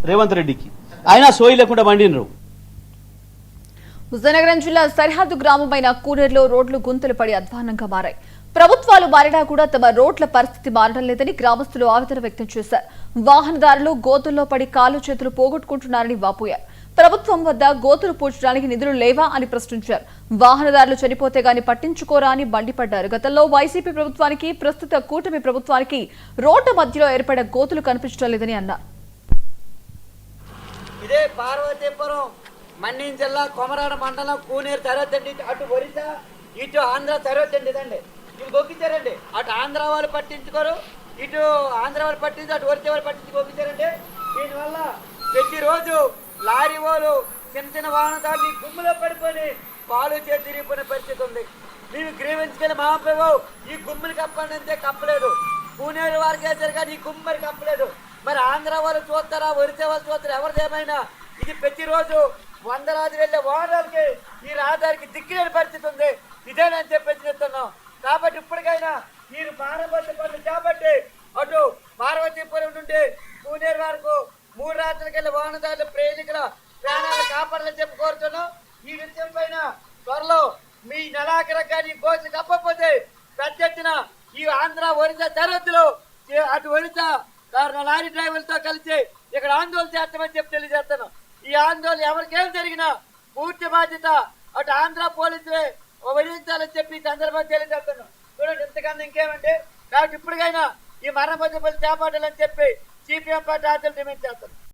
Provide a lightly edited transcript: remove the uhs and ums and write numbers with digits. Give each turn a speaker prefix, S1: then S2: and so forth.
S1: రేవంత్ రెడ్డికి, అయినా సోయి లేకుండా వండినరు.
S2: హుజనగరం జిల్లా సరిహద్దు గ్రామమైన కూనేరులో రోడ్లు గుంతలు పడి అధ్వానంగా మారాయి. ప్రభుత్వాలు మారినా కూడా తమ రోడ్ల పరిస్థితి మారడం లేదని గ్రామస్తులు ఆవేదన వ్యక్తం చేశారు. వాహనదారులు గోతుల్లో పడి కాలు చేతులు పోగొట్టుకుంటున్నారని వాపోయారు. ప్రభుత్వం వద్ద గోతులు పూడ్చడానికి నిధులు లేవా అని ప్రశ్నించారు. వాహనదారులు చనిపోతే గాని పట్టించుకోరా అని మండిపడ్డారు. గతంలో వైసీపీ ప్రభుత్వానికి, ప్రస్తుత కూటమి ప్రభుత్వానికి రోడ్డు మధ్యలో ఏర్పడే గోతులు కనిపించడం లేదని అన్నారు.
S3: ఇదే పార్వతీపురం మన్యం జిల్లా కొమరాడ మండలం కూనేరు సరిహద్దండి. అటు ఒరిస్సా ఇటు ఆంధ్ర సరిహద్దండి. ఇదండి ఇవి గొక్కించారండి. అటు ఆంధ్ర వాళ్ళు పట్టించుకోరు, ఇటు ఆంధ్ర వాళ్ళు పట్టించి అటు ఒరిస్సా వాళ్ళు పట్టించి గొక్కించారండి. దీనివల్ల ప్రతిరోజు లారీ వాళ్ళు చిన్న చిన్న వాహనదారులు ఈ గుమ్ములో పడిపోయి పాలు చేతి తిరిగిపోయిన పరిస్థితి ఉంది. మేము గ్రీవెన్స్కెళ్ళి మాపేవో ఈ గుమ్ములు కప్పండి అంతే, కప్పలేదు. కూనేరు వారికి వేసారు కానీ ఈ గుమ్ము మరి కప్పలేదు. మరి ఆంధ్ర వాళ్ళు చూస్తారా, ఒరిస్సా వాళ్ళు చూస్తారా, ఎవరిదేమైనా ఇది ప్రతిరోజు వందలాది వెళ్ళే వాహనాలకి ఈ రహదారికి దిక్కులేని పరిస్థితి ఉంది. ఇదేనని చెప్పేసి చెప్తున్నాం. కాబట్టి ఇప్పటికైనా మీరు పారబోసే పనులు చేపట్టి అటు పార్వతీపురం నుండి కూనేరు వరకు 3 రాత్రులకి వెళ్ళే వాహనదారులు ప్రయాణికుల ప్రాణాలు కాపాడాలని చెప్పి కోరుతున్నాం. ఈ విషయం పైన త్వరలో మీ నెలాఖరు కానీ కోసి కప్పకపోతే పెద్ద ఎత్తున ఈ ఆంధ్ర ఒరిస్సా సరిహద్దులో అటు ఒరిస్సా లారీ డ్రైవర్లతో కలిసి ఇక్కడ ఆందోళన చేస్తామని చెప్పి తెలియజేస్తాను. ఈ ఆందోళన ఎవరికేం జరిగినా పూర్తి బాధ్యత అటు ఆంధ్ర పోలీసులే వహించాలని చెప్పి ఈ సందర్భంగా తెలియజేస్తాను. చూడండి, ఇంతకన్నా ఇంకేమండి. కాబట్టి ఇప్పటికైనా ఈ మరణపద్ధతులు చేపట్టాలని చెప్పి సిపిఎం పార్టీ ఆచరణ డిమాండ్ చేస్తాను.